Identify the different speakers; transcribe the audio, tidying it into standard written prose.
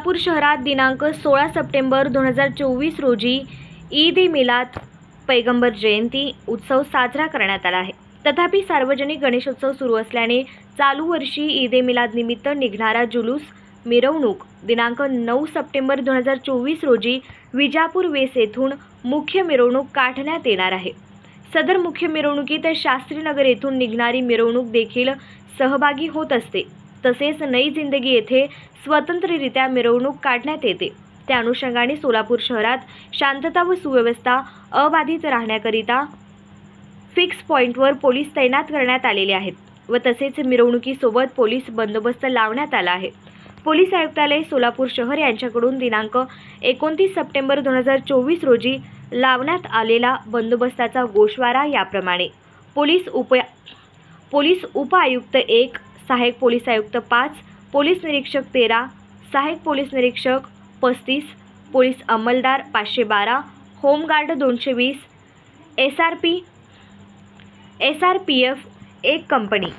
Speaker 1: सोलापूर शहरात दिनांक 16 सप्टेंबर 2024 रोजी ईद ए मिलाद पैगंबर जयंती उत्सव साजरा करण्यात आला आहे। तथापि सार्वजनिक गणेशोत्सव सुरू असल्याने चालू वर्षी ईद ए मिलाद निमित्त निघणारा जुलूस मिरवणूक दिनांक 9 सप्टेंबर 2024 रोजी विजापूर वेस येथून मुख्य मिरवणूक काढण्यात येणार आहे। सदर मुख्य मिरवणुकीत शास्त्रीनगर येथून निघणारी मिरवणूक देखील सहभागी होत असते। तसेच नई जिंदगी येथे स्वतंत्ररित्या मिरवणूक काढण्यात येते। त्या अनुषंगाने सोलापूर शहरात शांतता व सुव्यवस्था अबाधित राहण्याकरिता फिक्स पॉइंटवर पोलीस तैनात करण्यात आलेले आहेत व तसेच मिरवणुकीसोबत पोलीस बंदोबस्त लावण्यात आला आहे। पोलीस आयुक्तालय सोलापूर शहर यांच्याकडून दिनांक 29 सप्टेंबर 2024 रोजी लावण्यात आलेला बंदोबस्ताचा गोषवारा याप्रमाणे। पोलीस उप आयुक्त 1, सहाय्यक पोलीस आयुक्त 5, पोलीस निरीक्षक 13, सहाय्यक पोलीस निरीक्षक 35, पोलीस अंमलदार 512, होमगार्ड 220, SRPF 1 कंपनी।